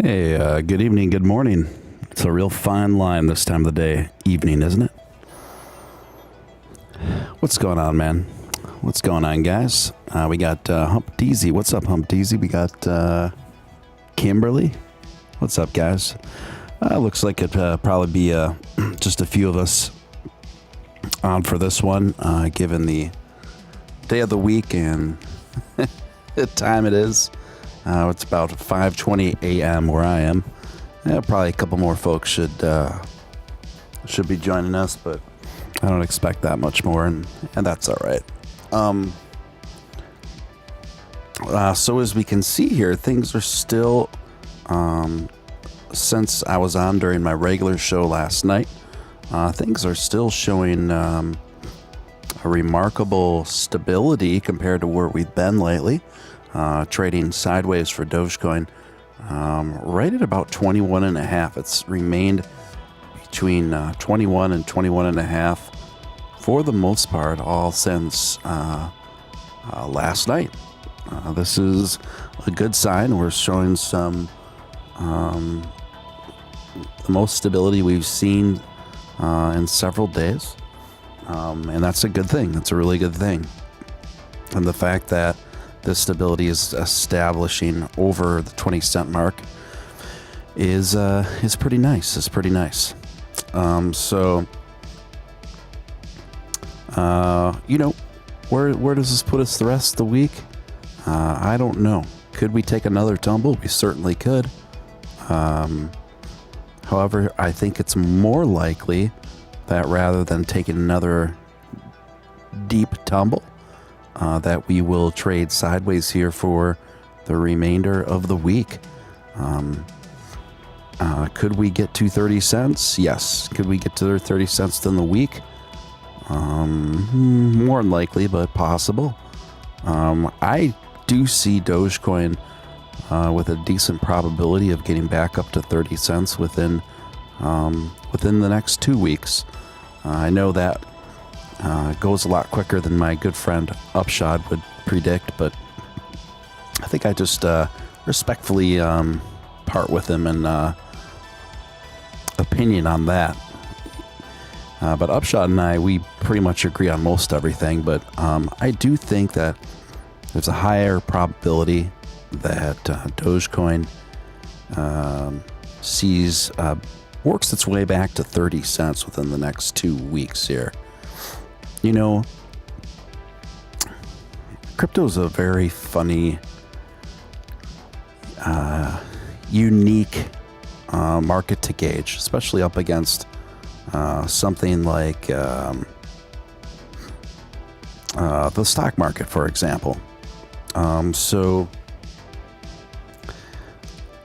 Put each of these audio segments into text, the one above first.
Hey, good evening, good morning. It's a real fine line this time of the day, evening, isn't it? What's going on, man? What's going on, guys? We got Hump Deezy. What's up, Hump Deezy? We got Kimberly. What's up, guys? Looks like it'd probably be just a few of us on for this one, given the day of the week and the time it is. It's about 5:20 a.m. where I am. Probably a couple more folks should be joining us, but I don't expect that much more, and that's all right. So as we can see here, things are still, since I was on during my regular show last night, things are still showing a remarkable stability compared to where we've been lately. Trading sideways for Dogecoin, right at about 21.5. It's remained between 21 and 21.5 for the most part all since last night. This is a good sign. We're showing some the most stability we've seen in several days, and that's a good thing. That's a really good thing. And the fact that this stability is establishing over the 20-cent mark is pretty nice. It's pretty nice. So where does this put us the rest of the week? I don't know. Could we take another tumble? We certainly could. However, I think it's more likely that rather than taking another deep tumble, that we will trade sideways here for the remainder of the week. Could we get to 30 cents? Yes. Could we get to 30 cents in the week? More than likely, but possible. I do see Dogecoin with a decent probability of getting back up to 30 cents within the next 2 weeks. I know that goes a lot quicker than my good friend Upshot would predict, but I think I just respectfully part with him in opinion on that. But Upshot and I, we pretty much agree on most everything, but I do think that there's a higher probability that Dogecoin works its way back to 30 cents within the next 2 weeks here. You know, crypto is a very funny, unique market to gauge, especially up against something like the stock market, for example. So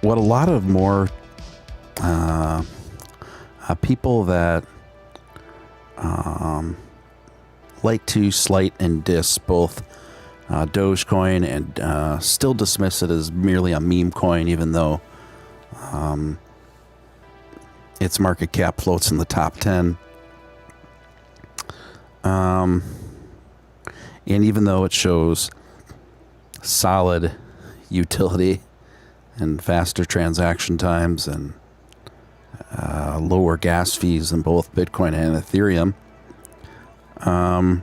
what a lot of more people that like to slight and diss both Dogecoin and still dismiss it as merely a meme coin, even though its market cap floats in the top 10. And even though it shows solid utility and faster transaction times and lower gas fees than both Bitcoin and Ethereum, a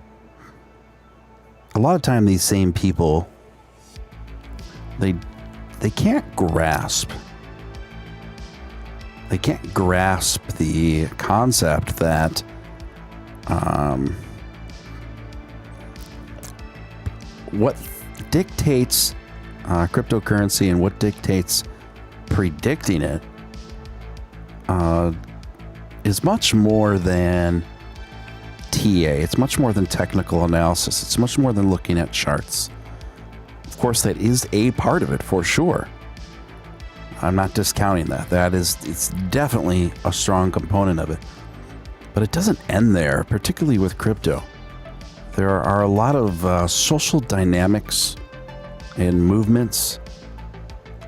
lot of time these same people, they can't grasp the concept that what dictates cryptocurrency and what dictates predicting it is much more than TA. It's much more than technical analysis. It's much more than looking at charts. Of course, that is a part of it for sure. I'm not discounting that. It's definitely a strong component of it. But it doesn't end there, particularly with crypto. There are a lot of social dynamics and movements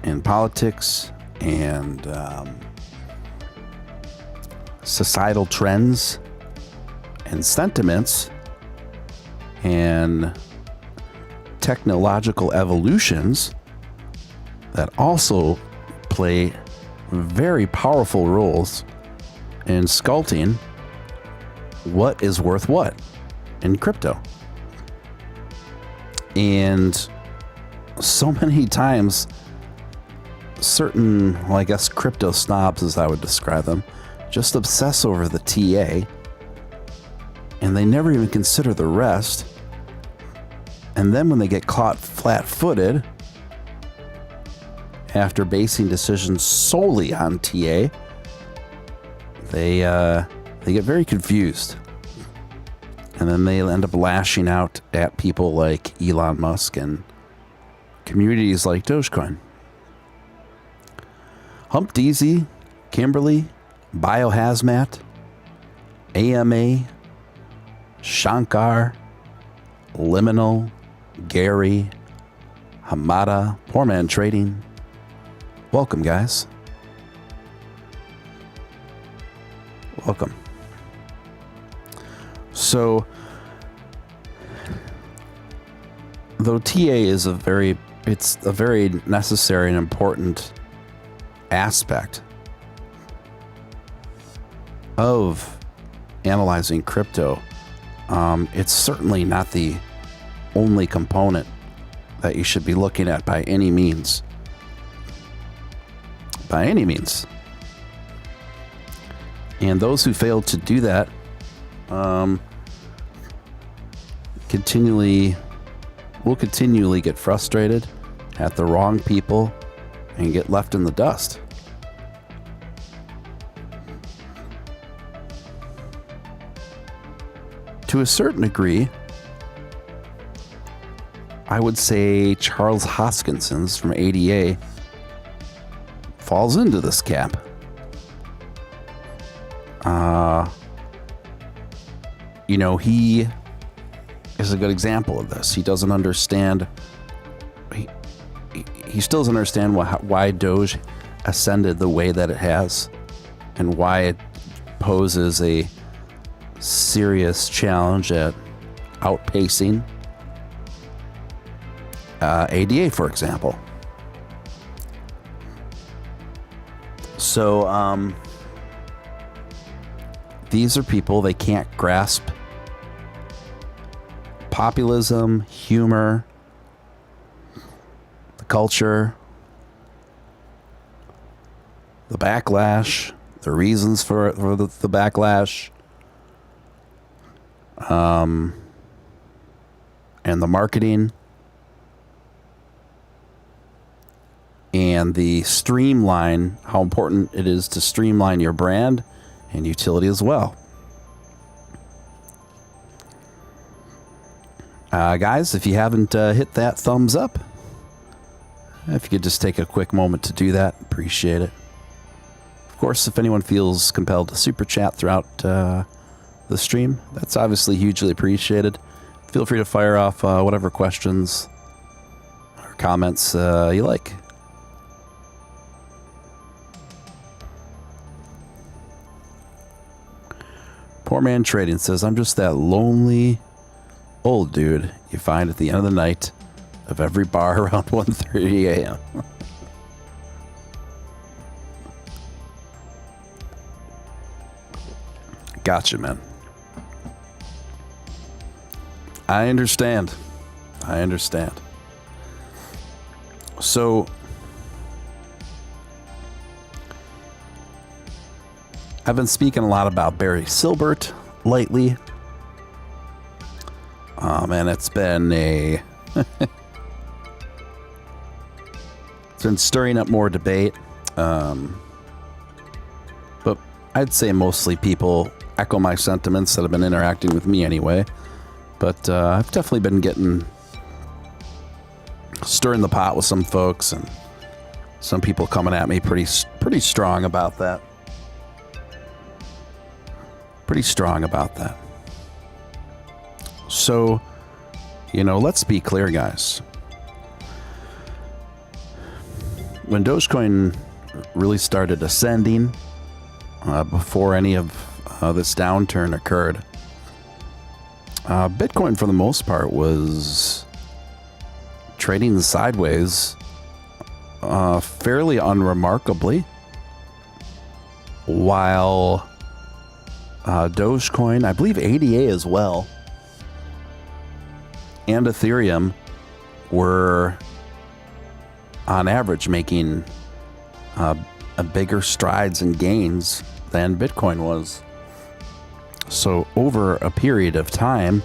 and politics and societal trends and sentiments and technological evolutions that also play very powerful rules in sculpting what is worth what in crypto. And so many times, certain, well, I guess crypto snobs, as I would describe them, just obsess over the TA, and they never even consider the rest. And then when they get caught flat-footed, after basing decisions solely on TA, they get very confused. And then they end up lashing out at people like Elon Musk and communities like Dogecoin. Hump DZ, Kimberly, Biohazmat, AMA, Shankar, Liminal, Gary, Hamada, Poor Man Trading. Welcome, guys. Welcome. So, though TA is a very necessary and important aspect of analyzing crypto, it's certainly not the only component that you should be looking at by any means. By any means. And those who fail to do that will continually get frustrated at the wrong people and get left in the dust. To a certain degree, I would say Charles Hoskinson's from ADA falls into this camp. He is a good example of this. He doesn't understand. He still doesn't understand why Doge ascended the way that it has, and why it poses a serious challenge at outpacing ADA, for example. So these are people, they can't grasp populism, humor, the culture, the backlash, the reasons for the backlash, and the marketing, and the streamline, how important it is to streamline your brand and utility as well. Guys, if you haven't hit that thumbs up, if you could just take a quick moment to do that, appreciate it. Of course, if anyone feels compelled to super chat throughout the stream, that's obviously hugely appreciated. Feel free to fire off whatever questions or comments you like. Poor Man Trading says, I'm just that lonely old dude you find at the end of the night of every bar around 1:30 a.m. Gotcha, man. I understand. So, I've been speaking a lot about Barry Silbert lately. And it's been it's been stirring up more debate. But I'd say mostly people echo my sentiments that have been interacting with me anyway. But I've definitely been stirring the pot with some folks, and some people coming at me pretty strong about that. So, let's be clear, guys. When Dogecoin really started ascending, before any of this downturn occurred, Bitcoin, for the most part, was trading sideways fairly unremarkably. while Dogecoin, I believe ADA as well, and Ethereum were on average making a bigger strides and gains than Bitcoin was. So over a period of time,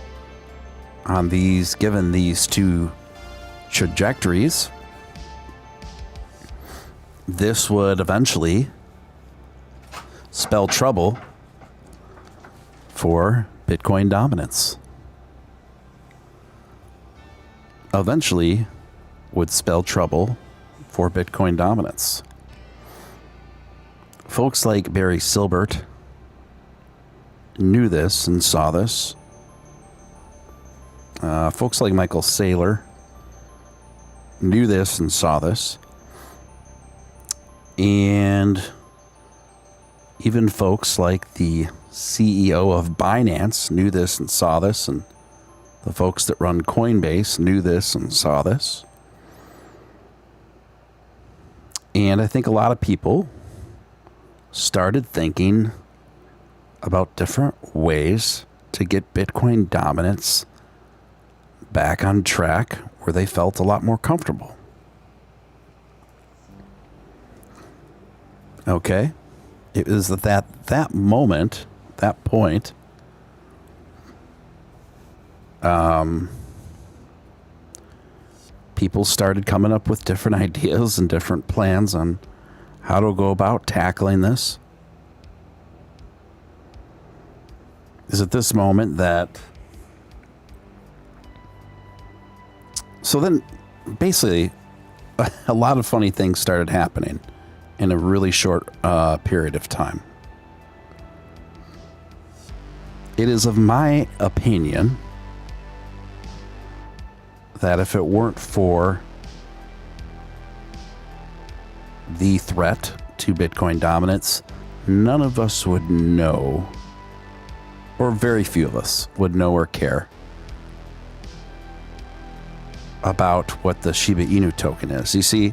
on these, given these two trajectories, this would eventually spell trouble for Bitcoin dominance. Eventually would spell trouble for Bitcoin dominance. Folks like Barry Silbert knew this and saw this. Folks like Michael Saylor knew this and saw this. And even folks like the CEO of Binance knew this and saw this, and the folks that run Coinbase knew this and saw this. And I think a lot of people started thinking about different ways to get Bitcoin dominance back on track where they felt a lot more comfortable. Okay? It was at that moment, that point, people started coming up with different ideas and different plans on how to go about tackling this. Is at this moment that... So then, basically, a lot of funny things started happening in a really short period of time. It is of my opinion that if it weren't for the threat to Bitcoin dominance, none of us would know, or very few of us would know or care about what the Shiba Inu token is. You see,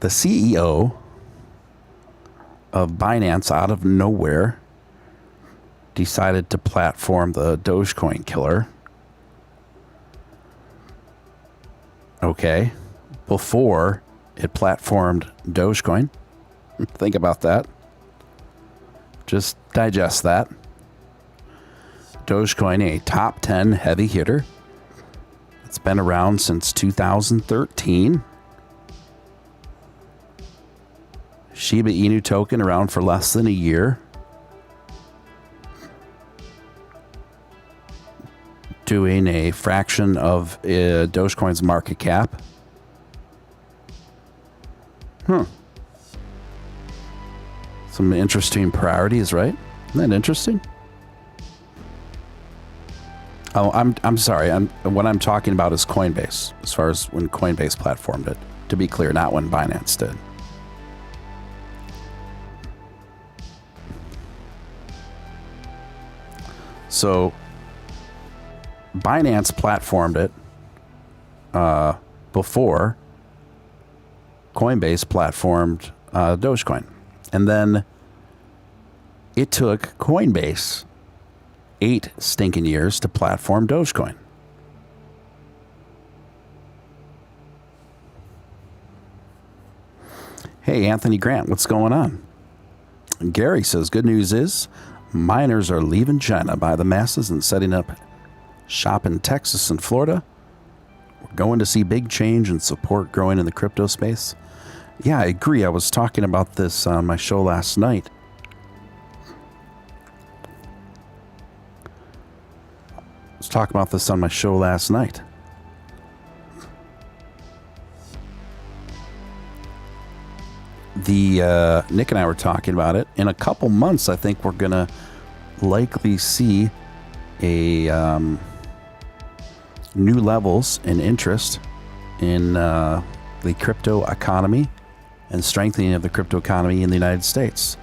the CEO of Binance out of nowhere decided to platform the Dogecoin killer. Okay. Before it platformed Dogecoin. Think about that. Just digest that. Dogecoin, a top 10 heavy hitter. It's been around since 2013. Shiba Inu token around for less than a year. Doing a fraction of Dogecoin's market cap. Some interesting priorities, right? Isn't that interesting? Oh, I'm sorry. What I'm talking about is Coinbase, as far as when Coinbase platformed it. To be clear, not when Binance did. So Binance platformed it before Coinbase platformed Dogecoin. And then it took Coinbase 8 stinking years to platform Dogecoin. Hey, Anthony Grant, what's going on? And Gary says, good news is miners are leaving China by the masses and setting up shop in Texas and Florida. We're going to see big change and support growing in the crypto space. Yeah, I agree. I was talking about this on my show last night. Nick and I were talking about it. In a couple months, I think we're going to likely see a new levels in interest in the crypto economy and strengthening of the crypto economy in the United States.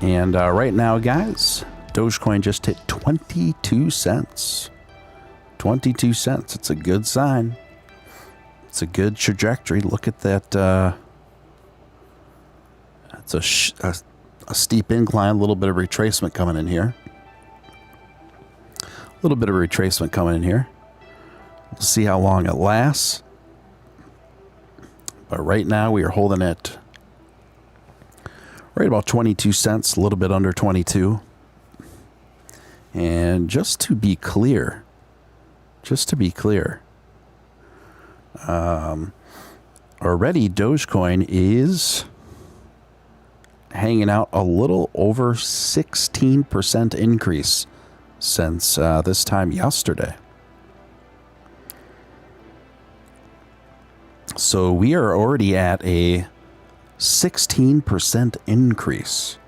And right now, guys, Dogecoin just hit 22 cents. 22 cents. It's a good sign. It's a good trajectory. Look at that. It's a steep incline, a little bit of retracement coming in here. A little bit of retracement coming in here. We'll see how long it lasts. But right now we are holding it right about 22 cents, a little bit under 22. And just to be clear, already Dogecoin is hanging out a little over 16% increase since this time yesterday. So we are already at a 16% increase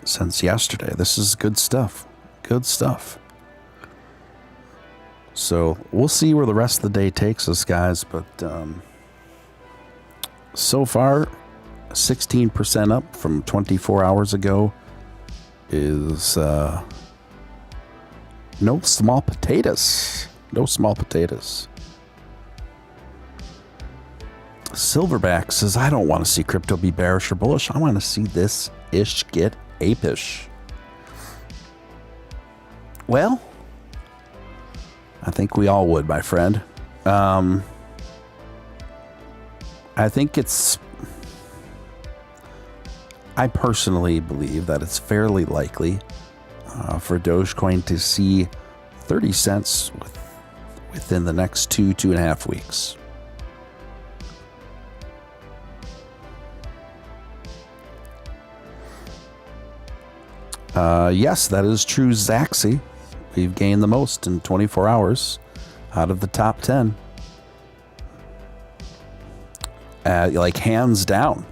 since yesterday. This is good stuff. Good stuff. So we'll see where the rest of the day takes us, guys. But so far, 16% up from 24 hours ago is no small potatoes. No small potatoes. Silverback says, I don't want to see crypto be bearish or bullish. I want to see this ish get apish. Well, I think we all would, my friend. I personally believe that it's fairly likely for Dogecoin to see 30 cents within the next 2.5 weeks. Yes, that is true, Zaxi. We've gained the most in 24 hours out of the top 10. Like hands down.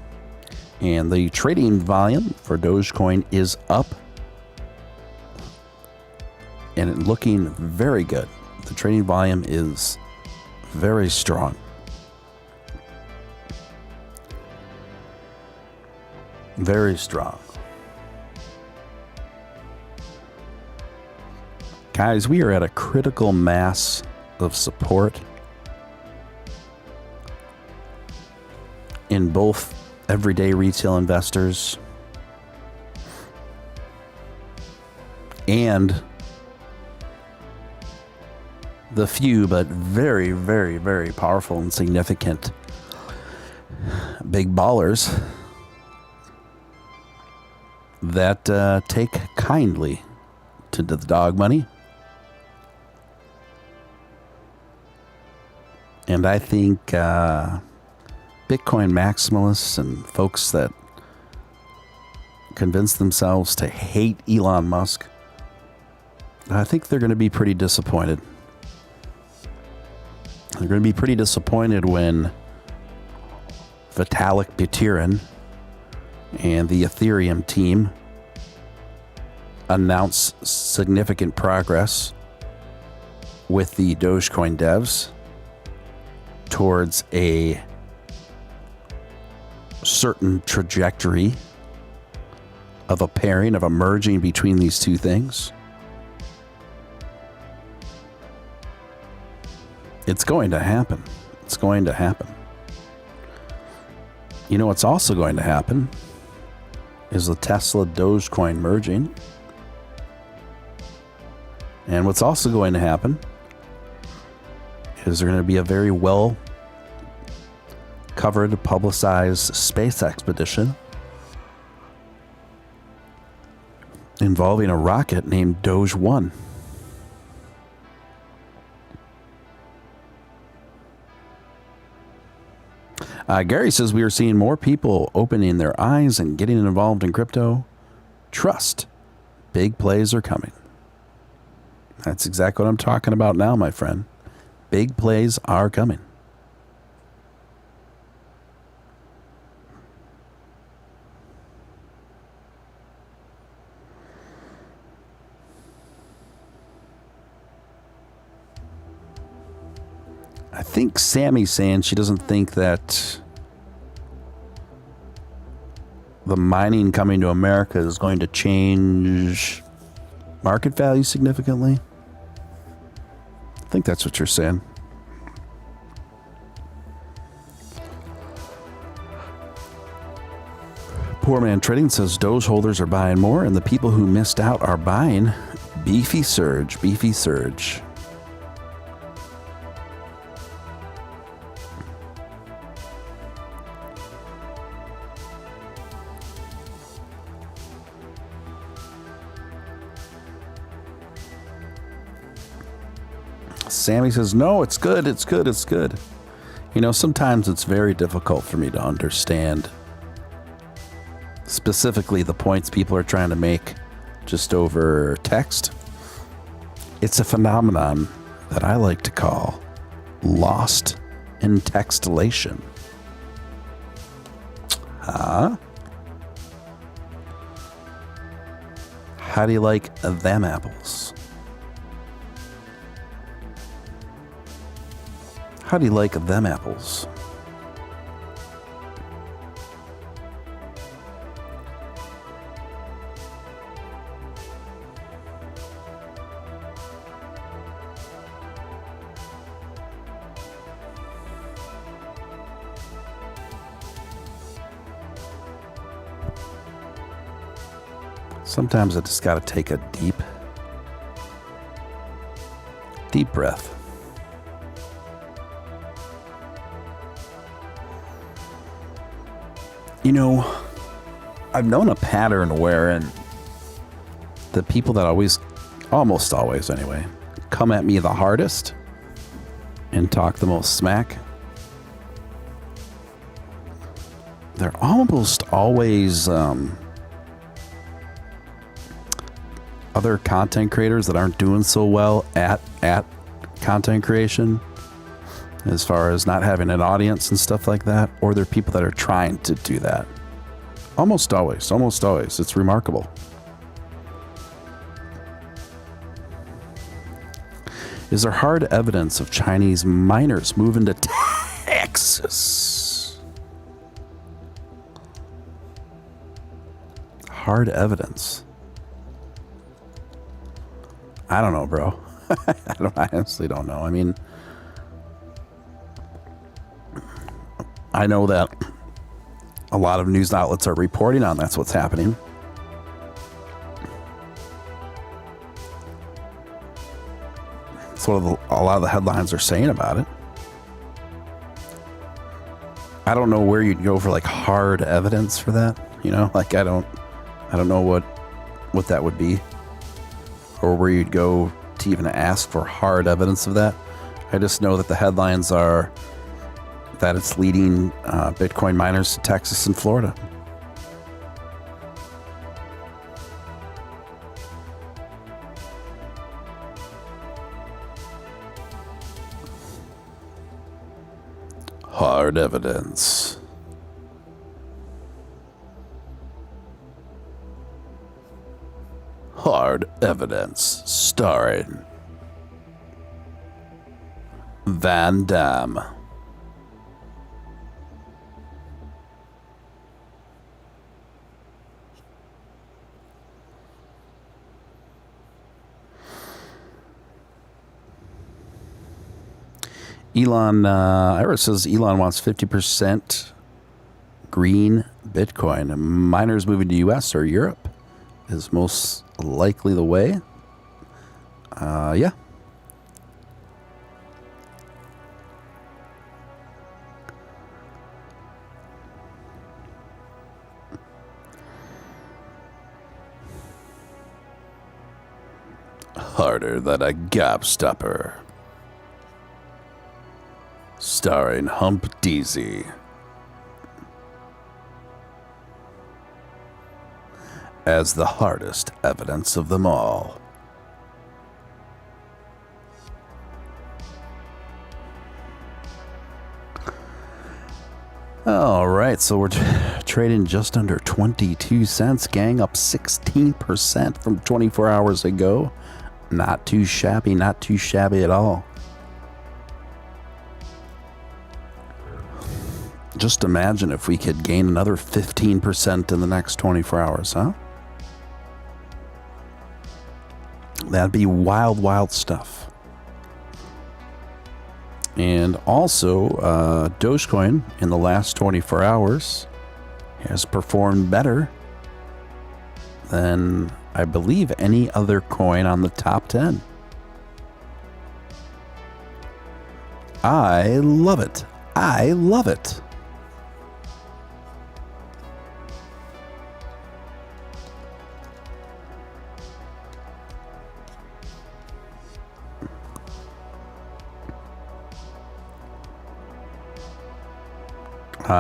And the trading volume for Dogecoin is up and looking very good. The trading volume is very strong. Very strong. Guys, we are at a critical mass of support in both everyday retail investors and the few but very, very, very powerful and significant big ballers that take kindly to the dog money. And I think Bitcoin maximalists and folks that convince themselves to hate Elon Musk, I think they're going to be pretty disappointed. They're going to be pretty disappointed when Vitalik Buterin and the Ethereum team announce significant progress with the Dogecoin devs towards a certain trajectory of a pairing, of a merging between these two things. It's going to happen. It's going to happen. You know what's also going to happen is the Tesla Dogecoin merging. And what's also going to happen is there going to be a very well covered, publicized space expedition involving a rocket named Doge 1. Gary says we are seeing more people opening their eyes and getting involved in crypto. Trust. Big plays are coming. That's exactly what I'm talking about now, my friend. Big plays are coming. I think Sammy's saying she doesn't think that the mining coming to America is going to change market value significantly. I think that's what you're saying. Poor Man Trading says Doge holders are buying more, and the people who missed out are buying. Beefy surge, beefy surge. Sammy says, no, it's good, it's good, it's good. You know, sometimes it's very difficult for me to understand specifically the points people are trying to make just over text. It's a phenomenon that I like to call lost in textulation. Huh? How do you like them apples? How do you like them apples? Sometimes I just got to take a deep breath. You know, I've known a pattern wherein the people that almost always anyway, come at me the hardest and talk the most smack, they're almost always other content creators that aren't doing so well at content creation, as far as not having an audience and stuff like that, or they're people that are trying to do that. Almost always. It's remarkable. Is there hard evidence of Chinese miners moving to Texas? Hard evidence. I don't know, bro. I honestly don't know. I mean, I know that a lot of news outlets are reporting on that's what's happening. That's what a lot of the headlines are saying about it. I don't know where you'd go for like hard evidence for that. You know, like I don't know what that would be, or where you'd go to even ask for hard evidence of that. I just know that the headlines are that it's leading Bitcoin miners to Texas and Florida. Hard evidence. Hard evidence starring Van Damme. Elon, Ira says Elon wants 50% green Bitcoin. Miners moving to US or Europe is most likely the way. Yeah. Harder than a gobstopper. Starring Hump Deasy as the hardest evidence of them all. All right, so we're trading just under 22 cents, gang, up 16% from 24 hours ago. Not too shabby at all. Just imagine if we could gain another 15% in the next 24 hours, huh? That'd be wild, wild stuff. And also, Dogecoin in the last 24 hours has performed better than, I believe, any other coin on the top 10. I love it. I love it.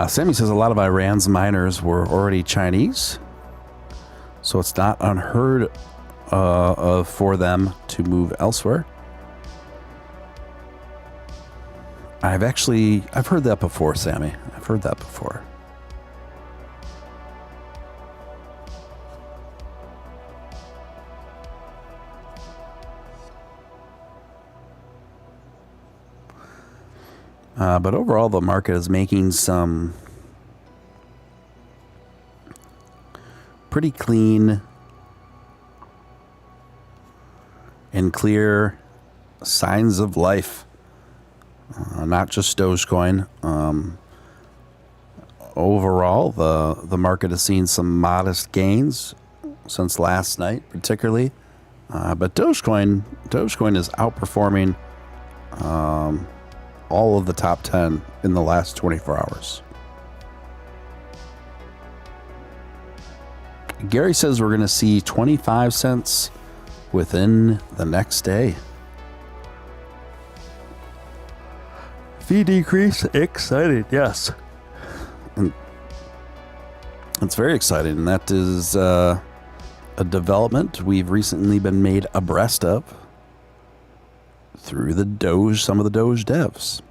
Sammy says a lot of Iran's miners were already Chinese, so it's not unheard of for them to move elsewhere. I've heard that before, Sammy. I've heard that before. But overall, the market is making some pretty clean and clear signs of life. Not just Dogecoin. Overall, the market has seen some modest gains since last night, particularly. But Dogecoin is outperforming all of the top 10 in the last 24 hours. Gary says we're going to see 25 cents within the next day. Fee decrease, excited, yes. And it's very exciting, and that is a development we've recently been made abreast of through the Doge, some of the Doge devs.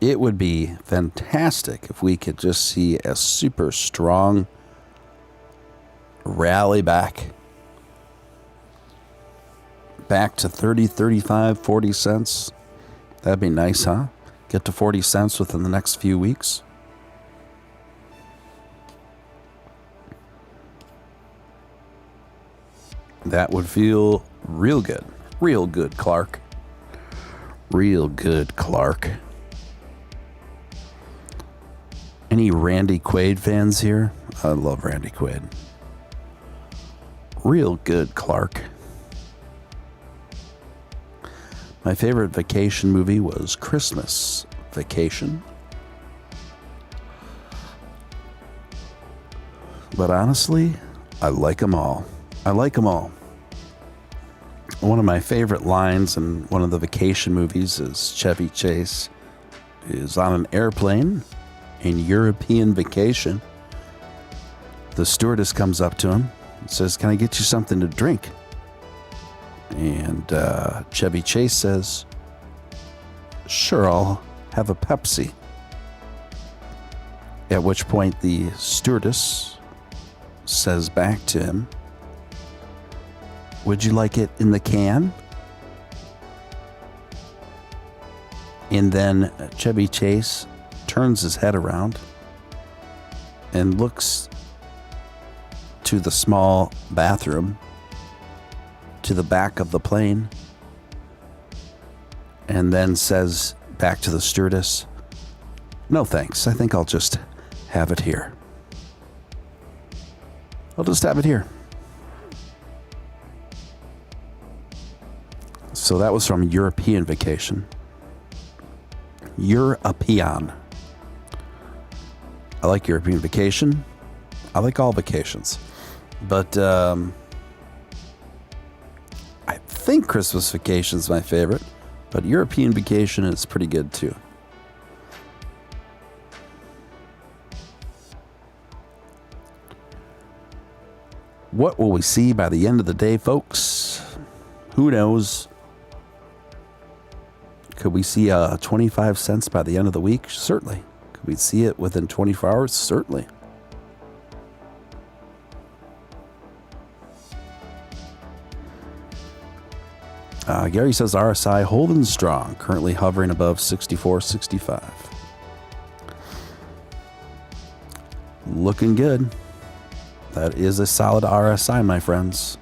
It would be fantastic if we could just see a super strong rally back to 30, 35, 40 cents. That'd be nice, huh? Get to 40 cents within the next few weeks. That would feel real good. Real good, Clark. Real good, Clark. Any Randy Quaid fans here? I love Randy Quaid. Real good, Clark. My favorite vacation movie was Christmas Vacation. But honestly, I like them all. I like them all. One of my favorite lines in one of the vacation movies is Chevy Chase is on an airplane in European vacation. The stewardess comes up to him and says, "Can I get you something to drink?" And Chevy Chase says, "Sure, I'll have a Pepsi." At which point the stewardess says back to him, "Would you like it in the can?" And then Chevy Chase turns his head around and looks to the small bathroom to the back of the plane and then says back to the stewardess, "No thanks, I think I'll just have it here. I'll just have it here." So that was from European Vacation. European. I like European Vacation. I like all vacations. But I think Christmas Vacation is my favorite. But European Vacation is pretty good too. What will we see by the end of the day, folks? Who knows? Could we see 25 cents by the end of the week? Certainly. Could we see it within 24 hours? Certainly. Gary says RSI holding strong, currently hovering above 64.65. Looking good. That is a solid RSI, my friends.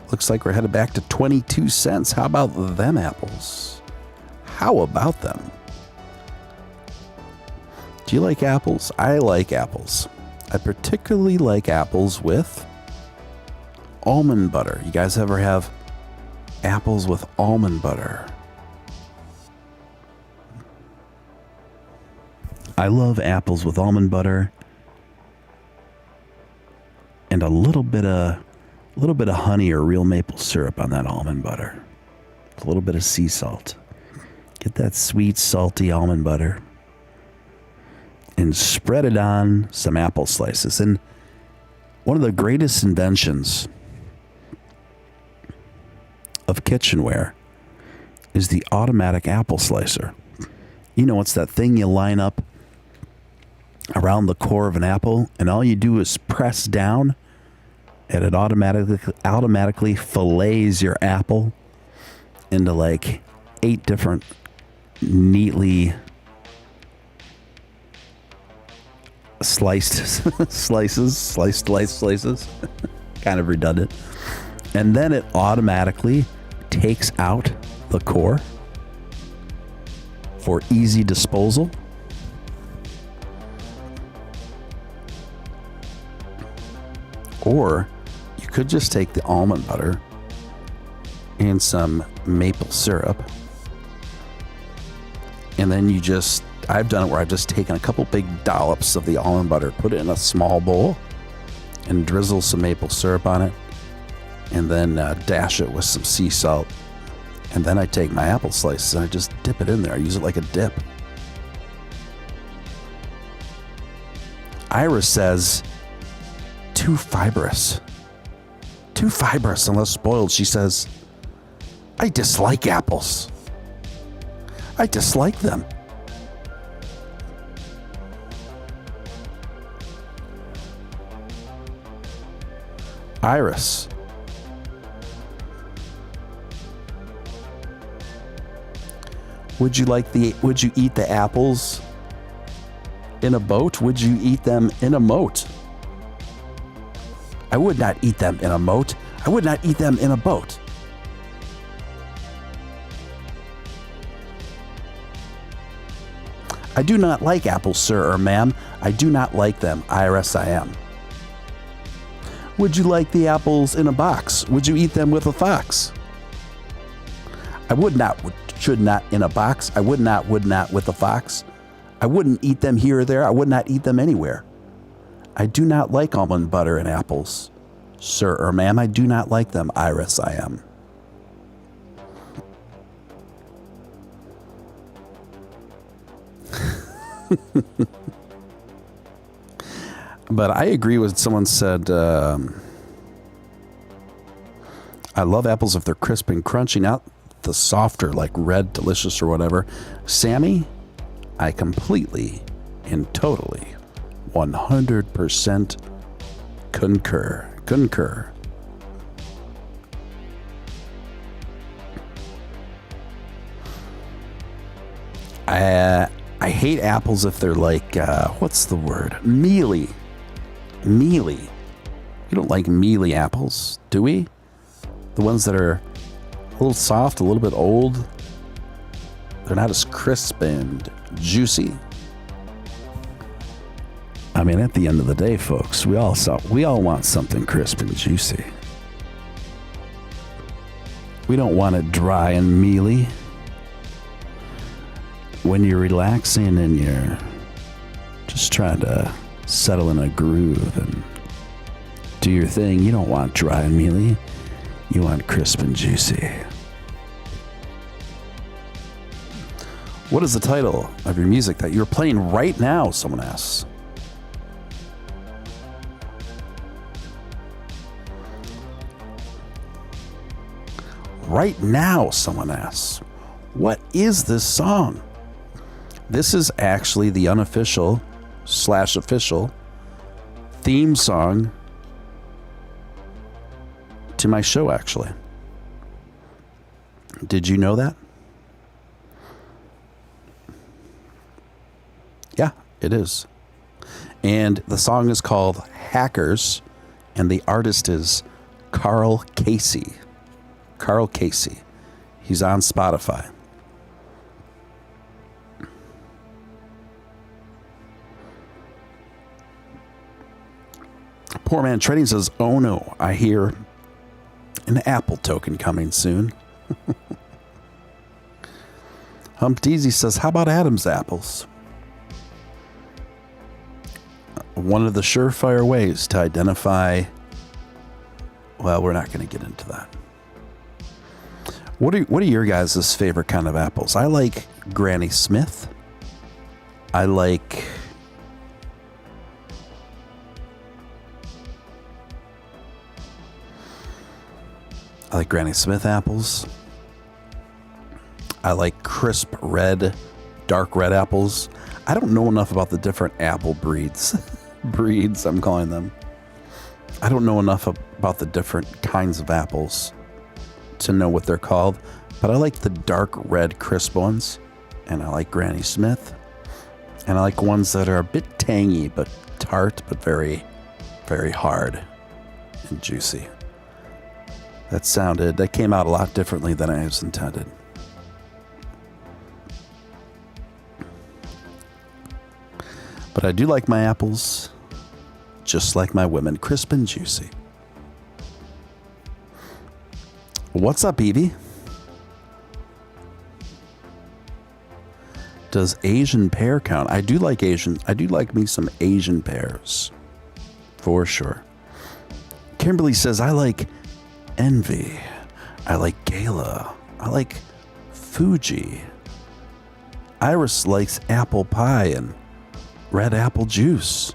Looks like we're headed back to 22 cents. How about them apples? How about them? Do you like apples? I like apples. I particularly like apples with almond butter. You guys ever have apples with almond butter? I love apples with almond butter and a little bit of honey or real maple syrup on that almond butter. A little bit of sea salt. Get that sweet, salty almond butter and spread it on some apple slices. And one of the greatest inventions of kitchenware is the automatic apple slicer. You know, it's that thing you line up around the core of an apple, and all you do is press down, and it automatically fillets your apple into like 8 different neatly sliced slices. Kind of redundant. And then it automatically takes out the core for easy disposal. Or you could just take the almond butter and some maple syrup, and then I've done it where I've just taken a couple big dollops of the almond butter, put it in a small bowl, and drizzle some maple syrup on it, and then dash it with some sea salt. And then I take my apple slices and I just dip it in there. I use it like a dip. Iris says, too fibrous unless spoiled. She says, I dislike apples. I dislike them. Iris. Would you eat the apples in a boat? Would you eat them in a moat? I would not eat them in a moat. I would not eat them in a boat. I do not like apples, sir or ma'am. I do not like them. Iris, I am. Would you like the apples in a box? Would you eat them with a fox? I would not, should not in a box. I would not with a fox. I wouldn't eat them here or there. I would not eat them anywhere. I do not like almond butter and apples, sir or ma'am. I do not like them. Iris, I am. But I agree with someone said, I love apples if they're crisp and crunchy, not the softer, like Red Delicious or whatever. Sammy, I completely and totally 100% concur. I hate apples if they're like, what's the word? Mealy. We don't like mealy apples, do we? The ones that are a little soft, a little bit old. They're not as crisp and juicy. I mean, at the end of the day, folks, we all want something crisp and juicy. We don't want it dry and mealy. When you're relaxing and you're just trying to settle in a groove and do your thing, you don't want dry and mealy. You want crisp and juicy. What is the title of your music that you're playing right now? Someone asks. Right now, someone asks. What is this song? This is actually the unofficial / official theme song to my show, actually. Did you know that? Yeah, it is. And the song is called Hackers, and the artist is Carl Casey. Carl Casey. He's on Spotify. Poor Man Trading says, oh no, I hear an Apple token coming soon. Humpteasy says, how about Adam's apples? One of the surefire ways to identify... Well, we're not going to get into that. What are your guys' favorite kind of apples? I like Granny Smith. I like Granny Smith apples. I like crisp red, dark red apples. I don't know enough about the different apple breeds. I'm calling them. I don't know enough about the different kinds of apples to know what they're called, but I like the dark red crisp ones, and I like Granny Smith, and I like ones that are a bit tangy but tart, but very, very hard and juicy. That came out a lot differently than I was intended. But I do like my apples, just like my women, crisp and juicy. What's up, Evie? Does Asian pear count? I do like me some Asian pears. For sure. Kimberly says, I like Envy. I like Gala. I like Fuji. Iris likes apple pie and red apple juice.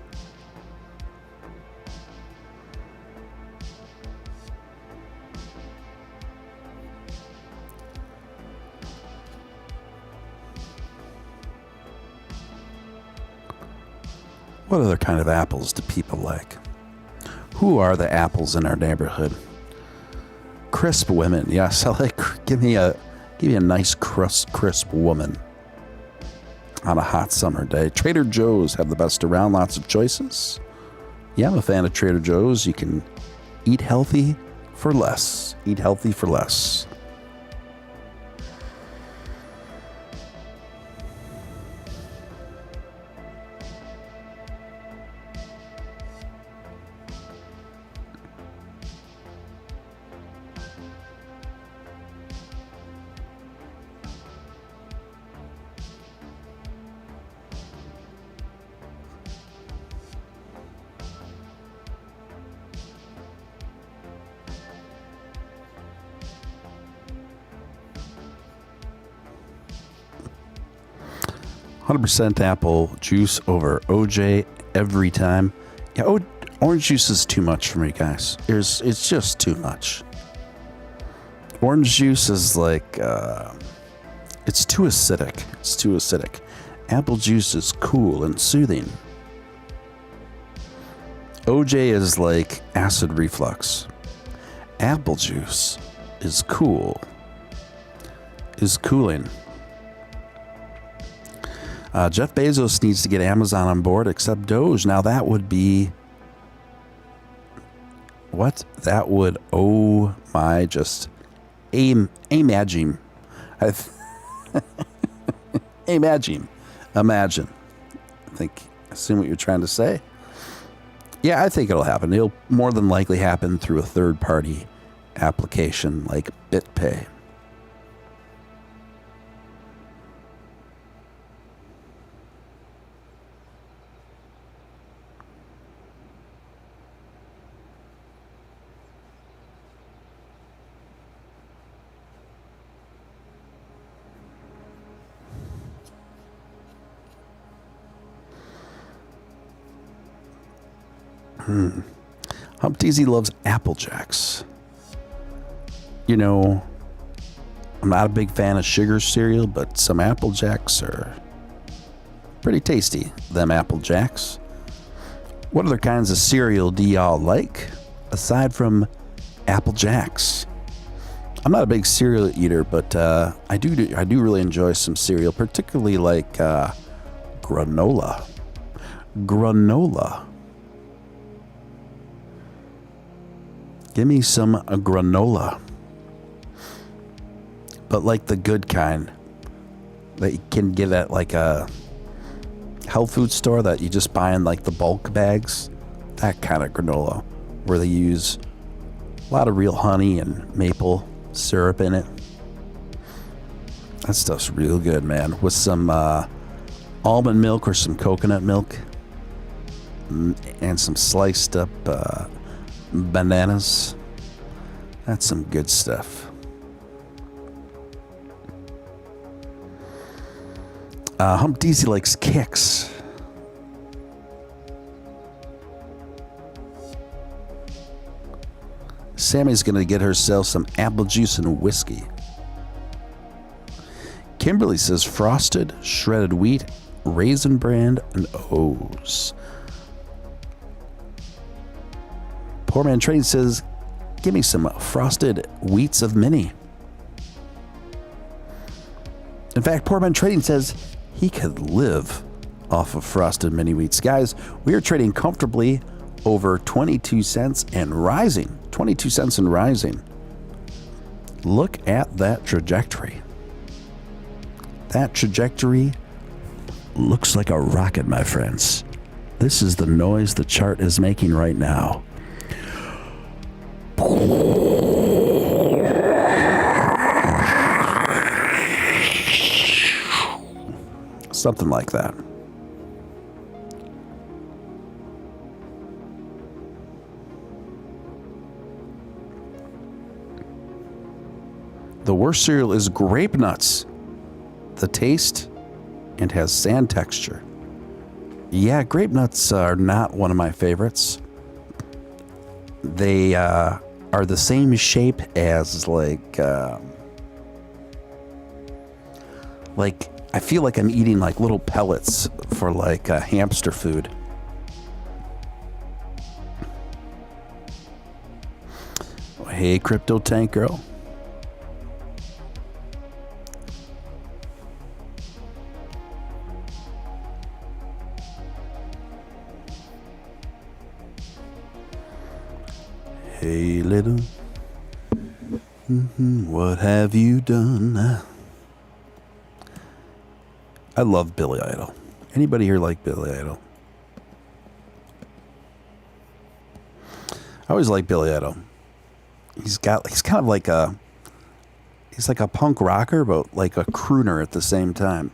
What other kind of apples do people like? Who are the apples in our neighborhood? Crisp women. Yes, I like. Give me a nice crisp woman on a hot summer day. Trader Joe's have the best around. Lots of choices. Yeah, I'm a fan of Trader Joe's. You can eat healthy for less. Eat healthy for less. 100% apple juice over OJ every time. Yeah, orange juice is too much for me, guys. It's just too much. Orange juice is like, it's too acidic. It's too acidic. Apple juice is cool and soothing. OJ is like acid reflux. Apple juice is cool. Is cooling. Jeff Bezos needs to get Amazon on board, except Doge. Now that would be... What? That would... Oh my, just... Imagine. Imagine. I assume what you're trying to say. Yeah, I think it'll happen. It'll more than likely happen through a third-party application like BitPay. Humpteasy loves Apple Jacks. You know, I'm not a big fan of sugar cereal, but some Apple Jacks are pretty tasty, them Apple Jacks. What other kinds of cereal do y'all like, aside from Apple Jacks? I'm not a big cereal eater, but I do really enjoy some cereal, particularly like granola. granola. Give me some granola. But like the good kind that you can get at like a health food store that you just buy in like the bulk bags. That kind of granola where they use a lot of real honey and maple syrup in it. That stuff's real good, man. With some almond milk or some coconut milk and some sliced up bananas. That's some good stuff. Hump Deezy likes Kicks. Sammy's going to get herself some apple juice and whiskey. Kimberly says frosted, shredded wheat, raisin bran, and O's. Poor Man Trading says, give me some frosted wheats of mini. In fact, Poor Man Trading says he could live off of frosted mini wheats. Guys, we are trading comfortably over 22 cents and rising. 22 cents and rising. Look at that trajectory. That trajectory looks like a rocket, my friends. This is the noise the chart is making right now. Something like that. The worst cereal is grape nuts. The taste and has sand texture. Yeah, grape nuts are not one of my favorites. They are the same shape as like I feel like I'm eating like little pellets for like hamster food. Hey, Crypto Tank Girl. Hey, little, what have you done? I love Billy Idol. Anybody here like Billy Idol? I always like Billy Idol. He's kind of like he's like a punk rocker, but like a crooner at the same time.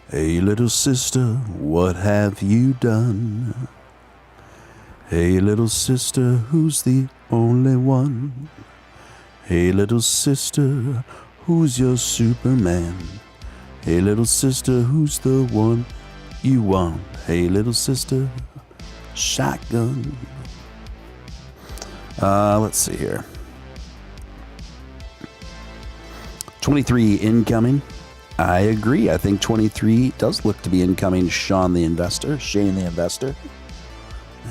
Hey, little sister, what have you done? Hey, little sister, who's the only one? Hey, little sister, who's your Superman? Hey, little sister, who's the one you want? Hey, little sister, shotgun. Let's see here. 23 incoming. I agree. I think 23 does look to be incoming. Shane the Investor.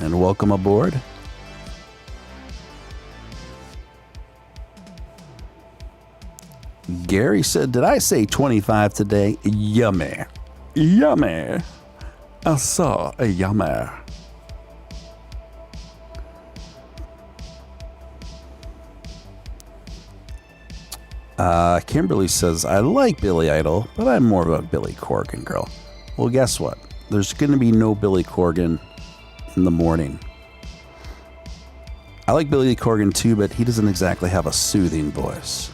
And welcome aboard. Gary said, did I say 25 today? Yummy. Yummy. I saw a yummy. Kimberly says, I like Billy Idol, but I'm more of a Billy Corgan girl. Well, guess what? There's going to be no Billy Corgan in the morning. I like Billy Corgan too, but he doesn't exactly have a soothing voice.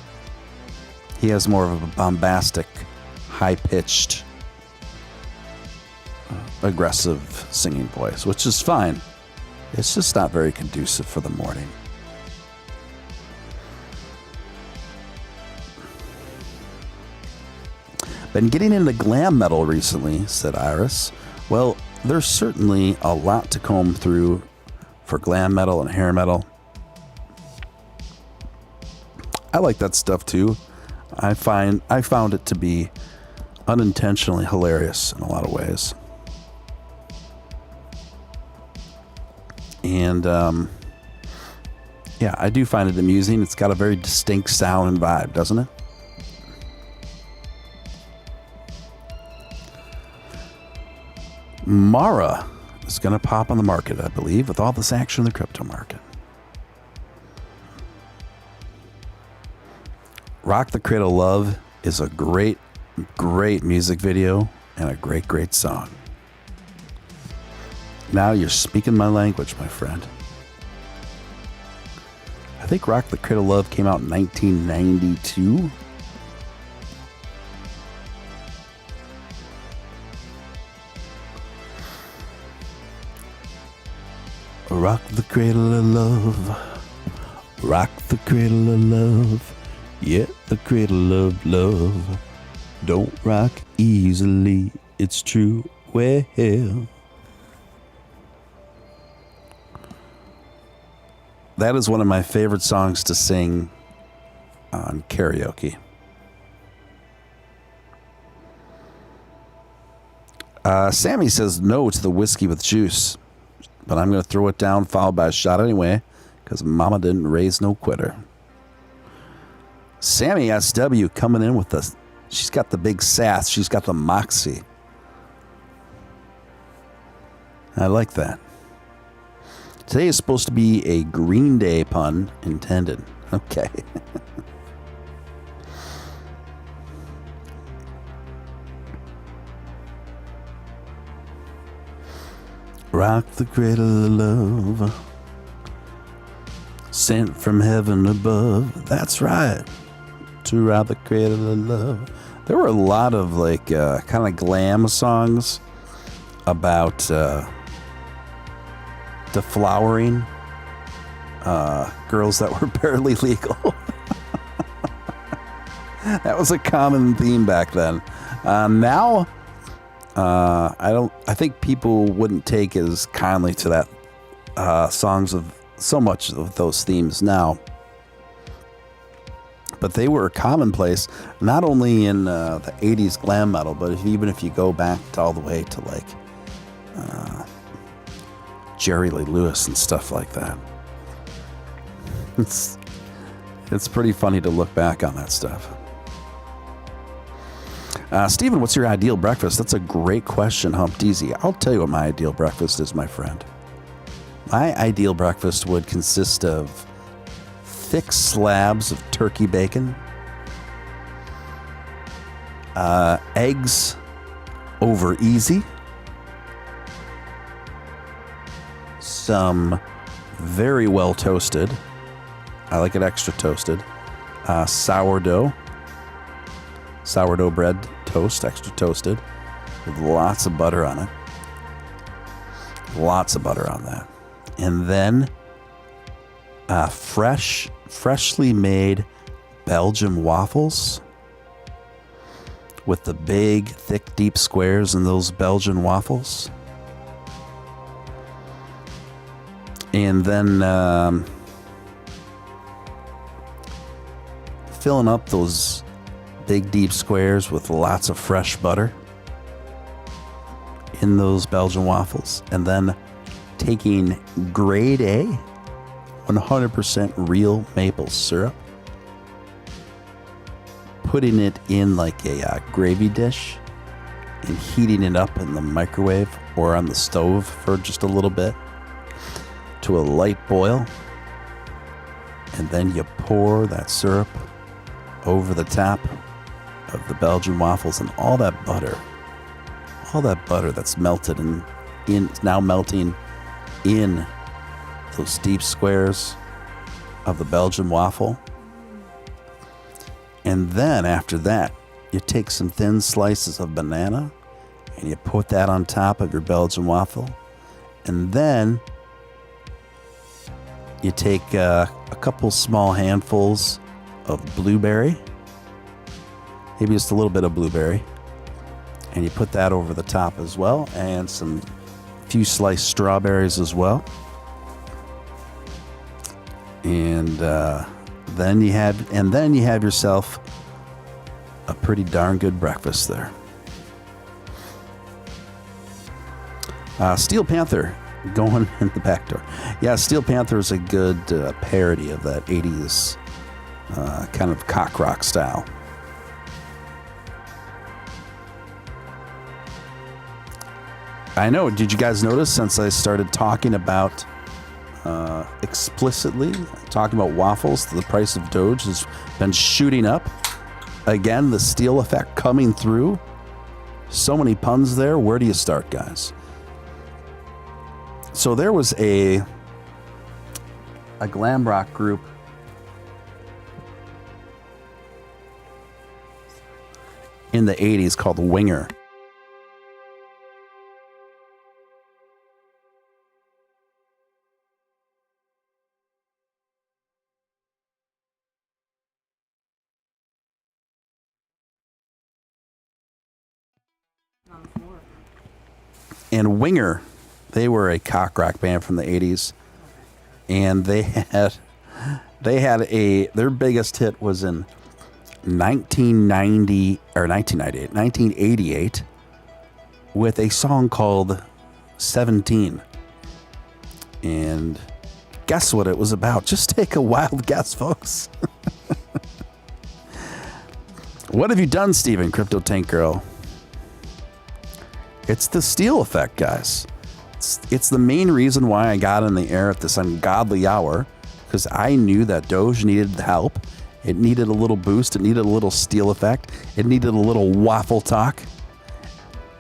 He has more of a bombastic, high-pitched, aggressive singing voice, which is fine. It's just not very conducive for the morning. Been getting into glam metal recently, said Iris. Well, there's certainly a lot to comb through for glam metal and hair metal. I like that stuff too. I found it to be unintentionally hilarious in a lot of ways. And yeah, I do find it amusing. It's got a very distinct sound and vibe, doesn't it? Mara is going to pop on the market, I believe, with all this action in the crypto market. Rock the Cradle Love is a great, great music video and a great, great song. Now you're speaking my language, my friend. I think Rock the Cradle Love came out in 1992. Rock the cradle of love. Rock the cradle of love. Yeah, the cradle of love. Don't rock easily. It's true. Well, that is one of my favorite songs to sing on karaoke. Sammy says no to the whiskey with juice, but I'm going to throw it down followed by a shot anyway because mama didn't raise no quitter. Sammy SW coming in with the, she's got the big sass. She's got the moxie. I like that. Today is supposed to be a Green Day pun intended. Okay. Rock the cradle of love, sent from heaven above. That's right. To rock the cradle of love. There were a lot of like kind of glam songs about deflowering girls that were barely legal. That was a common theme back then. Now, I think people wouldn't take as kindly to that songs of so much of those themes now. But they were commonplace, not only in the 80s glam metal, but even if you go back to all the way to like Jerry Lee Lewis and stuff like that. It's pretty funny to look back on that stuff. Steven, what's your ideal breakfast? That's a great question, Hump DZ. I'll tell you what my ideal breakfast is, my friend. My ideal breakfast would consist of thick slabs of turkey bacon, eggs over easy, some very well toasted, I like it extra toasted, sourdough bread toast, extra toasted, with lots of butter on it. Lots of butter on that. And then freshly made Belgian waffles with the big, thick, deep squares in those Belgian waffles. And then filling up those big, deep squares with lots of fresh butter in those Belgian waffles. And then taking grade A, 100% real maple syrup, putting it in like a gravy dish and heating it up in the microwave or on the stove for just a little bit to a light boil. And then you pour that syrup over the top of the Belgian waffles, and all that butter that's melted and now melting in those deep squares of the Belgian waffle. And then after that, you take some thin slices of banana and you put that on top of your Belgian waffle. And then you take a couple small handfuls of blueberry, maybe just a little bit of blueberry, and you put that over the top as well, and some few sliced strawberries as well. And then you have yourself a pretty darn good breakfast there. Steel Panther going in the back door. Yeah, Steel Panther is a good parody of that 80s kind of cock rock style. I know. Did you guys notice since I started talking about explicitly talking about waffles, the price of Doge has been shooting up. Again, the Steele effect coming through. So many puns there. Where do you start, guys? So there was a glam rock group in the 80s called Winger. And Winger, they were a cock rock band from the 80s, and they had their biggest hit was in 1988 with a song called 17. And guess what it was about? Just take a wild guess, folks. What have you done, Steven, Crypto Tank Girl? It's the Steele effect, guys. It's the main reason why I got in the air at this ungodly hour, because I knew that Doge needed help. It needed a little boost. It needed a little Steele effect. It needed a little waffle talk.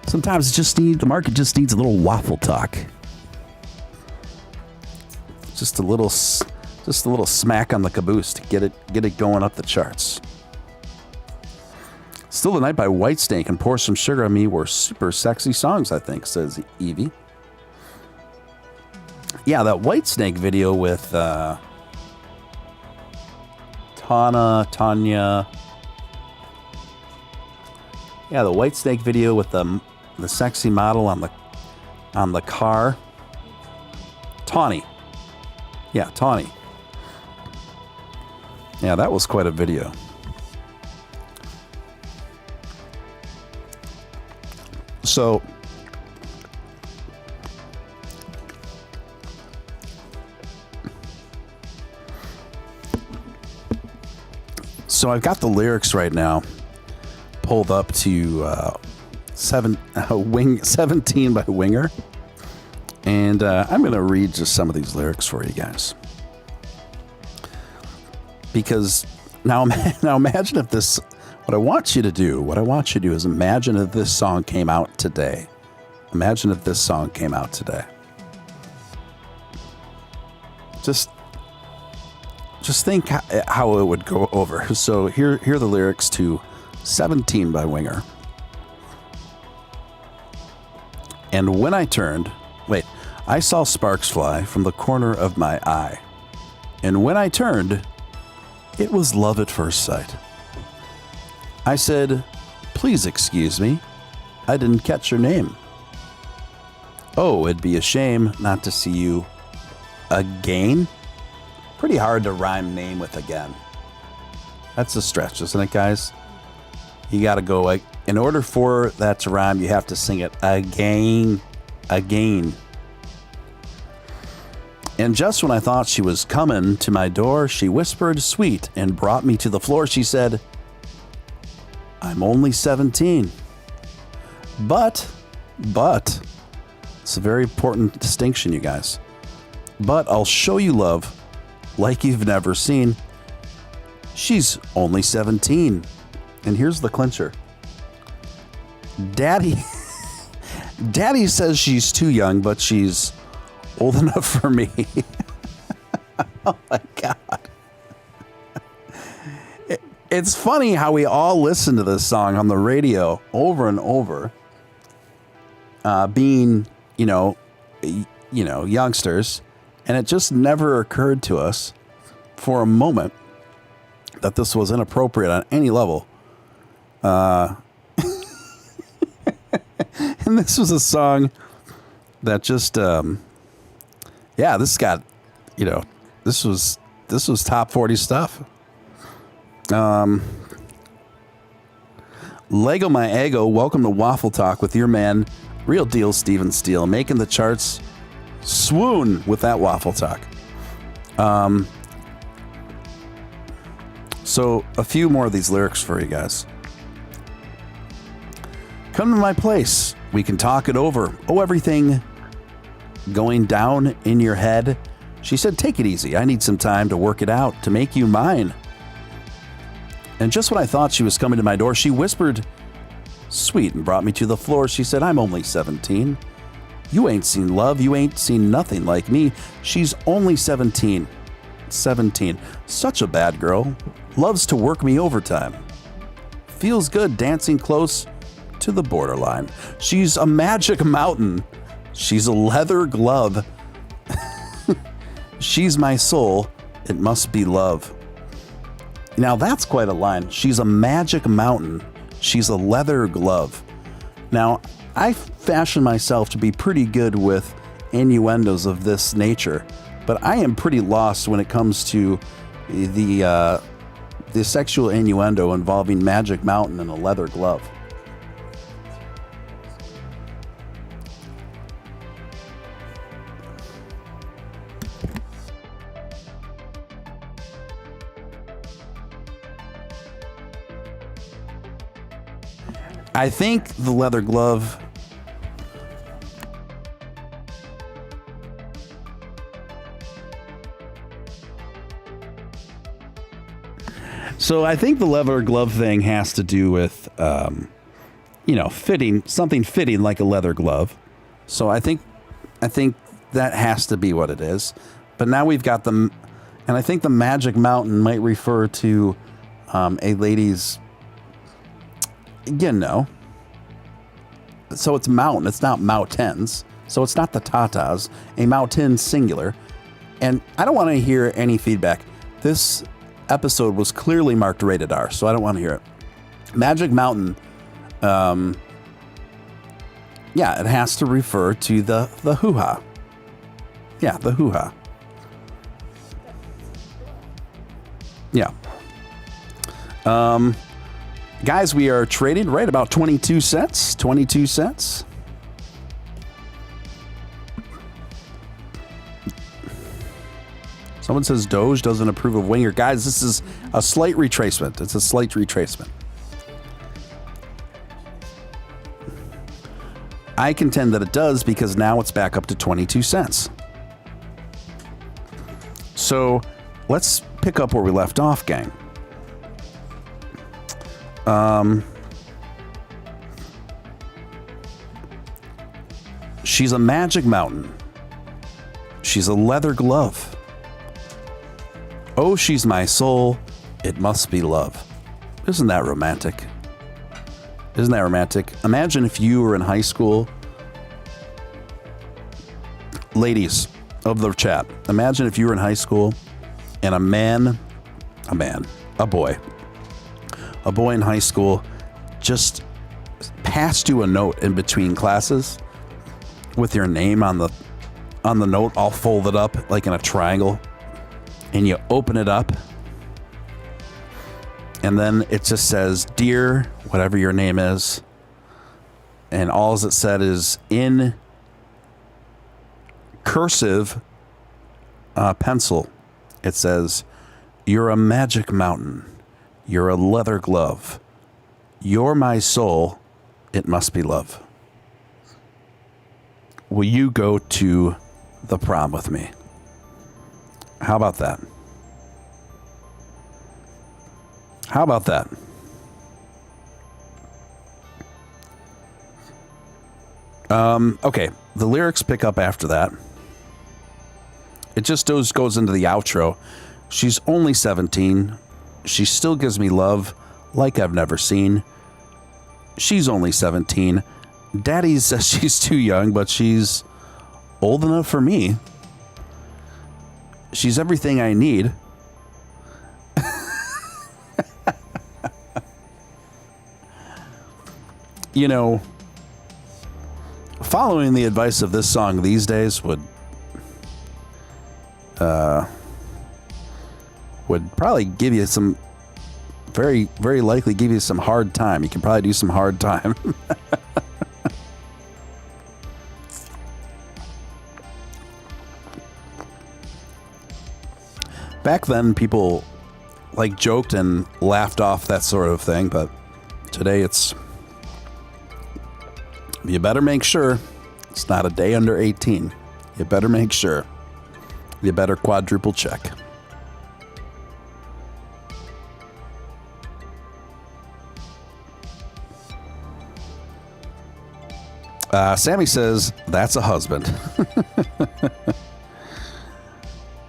Sometimes the market just needs a little waffle talk. Just a little smack on the caboose to get it going up the charts. Still the Night by Whitesnake and Pour Some Sugar on Me were super sexy songs, I think, says Evie. Yeah, that Whitesnake video with Tanya. Yeah, the Whitesnake video with the sexy model on the car. Tawny. Yeah, Tawny. Yeah, that was quite a video. So I've got the lyrics right now pulled up to 17 by Winger. And I'm going to read just some of these lyrics for you guys. Because now imagine if this, what I want you to do is imagine if this song came out today. Imagine if this song came out today. Just think how it would go over. So here are the lyrics to 17 by Winger. And when I turned, I saw sparks fly from the corner of my eye. And when I turned, it was love at first sight. I said, please excuse me, I didn't catch your name. Oh, it'd be a shame not to see you again. Pretty hard to rhyme name with again. That's a stretch, isn't it, guys? You got to go, in order for that to rhyme, you have to sing it again. And just when I thought she was coming to my door, she whispered sweet and brought me to the floor. She said, I'm only 17. But, it's a very important distinction, you guys. But I'll show you love like you've never seen. She's only 17. And here's the clincher. Daddy says she's too young, but she's old enough for me. Oh my God. It's funny how we all listen to this song on the radio over and over, being, youngsters, and it just never occurred to us for a moment that this was inappropriate on any level. And this was a song that just, this got, this was top 40 stuff. Lego My Ego, welcome to Waffle Talk with your man, Real Deal Steven Steele, making the charts swoon with that Waffle Talk. So a few more of these lyrics for you guys. Come to my place, We can talk it over. Oh, everything going down in your head? She said, take it easy. I need some time to work it out to make you mine. And just when I thought she was coming to my door, she whispered sweet and brought me to the floor. She said, I'm only 17. You ain't seen love. You ain't seen nothing like me. She's only 17. 17. Such a bad girl. Loves to work me overtime. Feels good dancing close to the borderline. She's a magic mountain. She's a leather glove. She's my soul. It must be love. Now that's quite a line. She's a magic mountain. She's a leather glove. Now, I fashion myself to be pretty good with innuendos of this nature, but I am pretty lost when it comes to the sexual innuendo involving Magic Mountain and a leather glove. I think the leather glove leather glove thing has to do with, fitting, something fitting like a leather glove. So I think that has to be what it is. But now we've got them, and I think the Magic Mountain might refer to a lady's. So it's mountain. It's not mountains. So it's not the tatas. A mountain singular. And I don't want to hear any feedback. This episode was clearly marked rated R, so I don't want to hear it. Magic Mountain. It has to refer to the hoo-ha. Yeah, the hoo-ha. Yeah. Guys, we are trading right about 22 cents. 22 cents. Someone says Doge doesn't approve of Winger. Guys, this is a slight retracement. It's a slight retracement. I contend that it does because now it's back up to 22 cents. So let's pick up where we left off, gang. She's a magic mountain. She's a leather glove. Oh, she's my soul. It must be love. Isn't that romantic? Isn't that romantic? Imagine if you were in high school. Ladies of the chat, imagine if you were in high school and a boy in high school just passed you a note in between classes with your name on the note all folded up like in a triangle, and you open it up and then it just says, dear whatever your name is, and all it said is in cursive pencil, it says, you're a magic mountain. You're a leather glove. You're my soul. It must be love. Will you go to the prom with me? How about that? How about that? Okay, the lyrics pick up after that. It just goes into the outro. She's only 17. She still gives me love like I've never seen. She's only 17. Daddy says she's too young, but she's old enough for me. She's everything I need. Following the advice of this song these days would probably give you some, very, very likely give you some hard time. You can probably do some hard time. Back then, people joked and laughed off that sort of thing, but today it's You better make sure it's not a day under 18. You better make sure. You better quadruple check. Sammy says, that's a husband.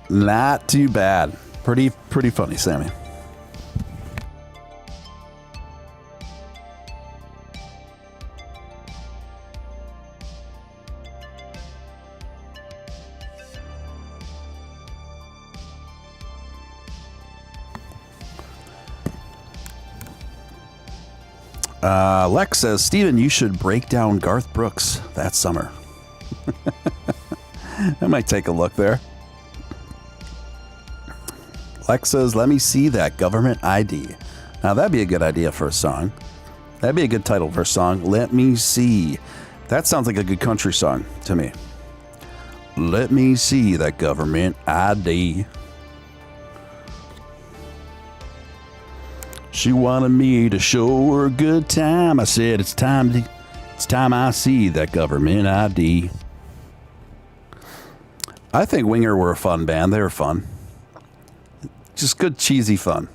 Not too bad. Pretty funny, Sammy. Lex says, Steven, you should break down Garth Brooks that summer. I might take a look there. Lex says, let me see that government ID. Now, that'd be a good idea for a song. That'd be a good title for a song. Let me see. That sounds like a good country song to me. Let me see that government ID. She wanted me to show her a good time. I said, it's time I see that government ID. I think Winger were a fun band. They were fun. Just good, cheesy fun.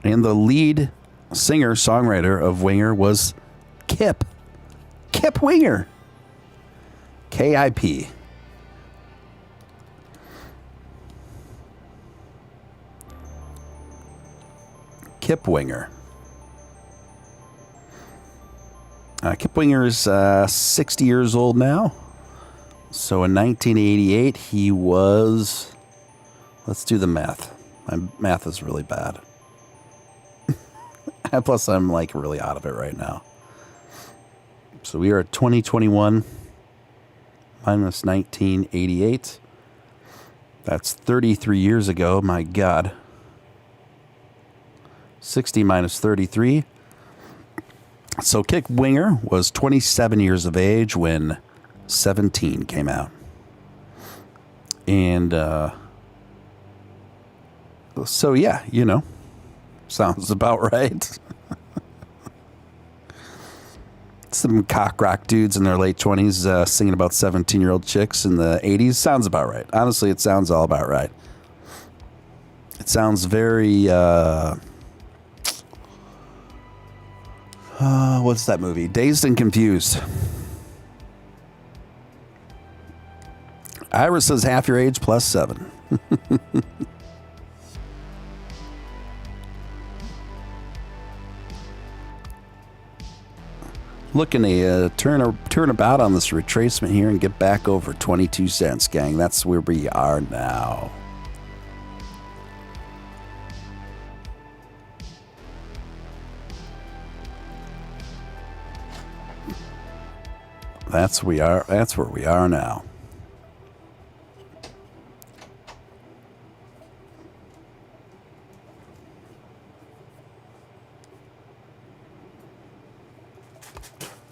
And the lead singer-songwriter of Winger was Kip. Kip Winger. K-I-P. Kip Winger. Kip Winger is 60 years old now. So in 1988, he was... Let's do the math. My math is really bad. Plus, I'm like really out of it right now. So we are at 2021 minus 1988. That's 33 years ago. My God. 60 minus 33. So Kip Winger was 27 years of age when 17 came out. And so, yeah, you know, sounds about right. Some cock rock dudes in their late 20s singing about 17-year-old chicks in the 80s. Sounds about right. Honestly, it sounds all about right. It sounds very... what's that movie? Dazed and Confused. Ira says half your age plus 7. Looking to turn about on this retracement here and get back over 22 cents, gang. That's where we are now. That's where we are now.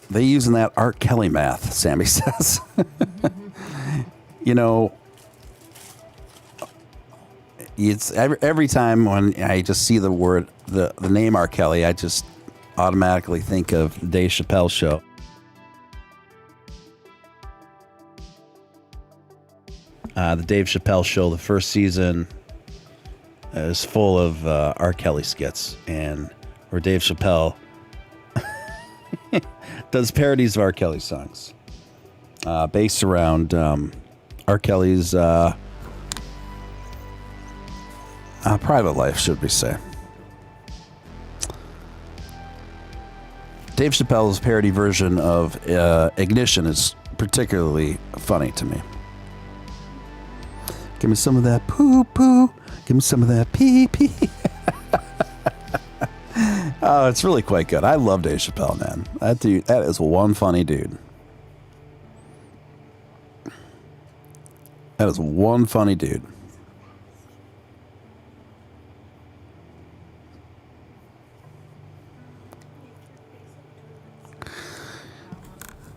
They using that R. Kelly math, Sammy says. You know, it's every time when I just see the word, the name R. Kelly, I just automatically think of the Dave Chappelle show. The Dave Chappelle show, the first season is full of R. Kelly skits, and where Dave Chappelle does parodies of R. Kelly songs based around R. Kelly's private life, should we say. Dave Chappelle's parody version of Ignition is particularly funny to me. Give me some of that poo-poo. Give me some of that pee-pee. Oh, it's really quite good. I love Dave Chappelle, man. That dude, that is one funny dude. That is one funny dude.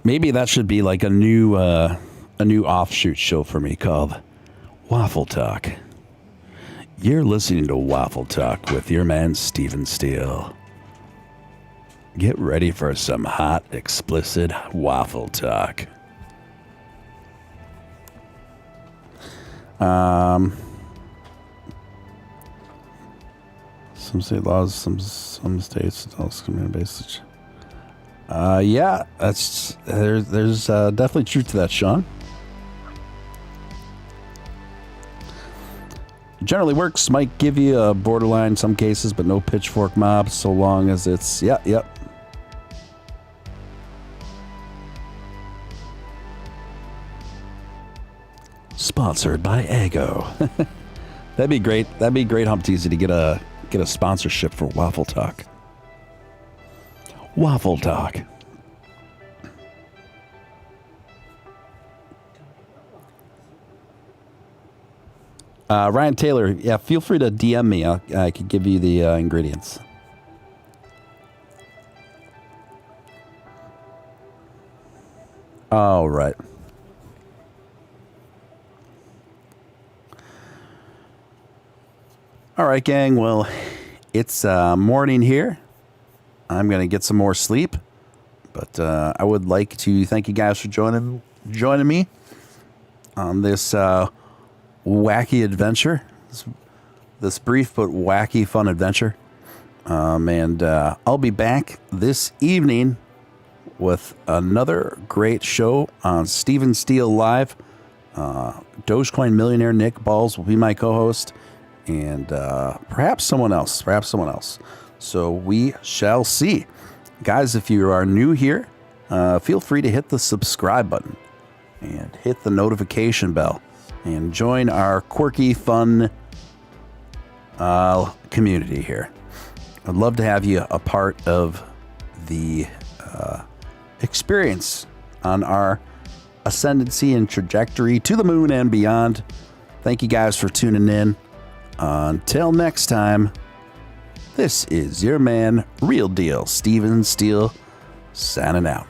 Maybe that should be like a new offshoot show for me called Waffle Talk. You're listening to Waffle Talk with your man Steven Steele. Get ready for some hot, explicit waffle talk. Some state laws, some states, community based. Yeah, there's definitely truth to that, Sean. Generally works. Might give you a borderline in some cases, but no pitchfork mob so long as it's yep. Sponsored by Ego. That'd be great. That'd be great, Humpteasy, to get a sponsorship for Waffle Talk. Waffle Talk. Ryan Taylor, yeah, feel free to DM me. I could give you the ingredients. All right. All right, gang. Well, it's morning here. I'm going to get some more sleep. But I would like to thank you guys for joining me on this wacky adventure. This brief but wacky fun adventure. And I'll be back this evening with another great show on Steele Live. Dogecoin millionaire Nick Balls will be my co-host. And perhaps someone else. So we shall see. Guys, if you are new here, feel free to hit the subscribe button and hit the notification bell and join our quirky, fun community here. I'd love to have you a part of the experience on our ascendancy and trajectory to the moon and beyond. Thank you guys for tuning in. Until next time, this is your man, Real Deal, Steele, signing out.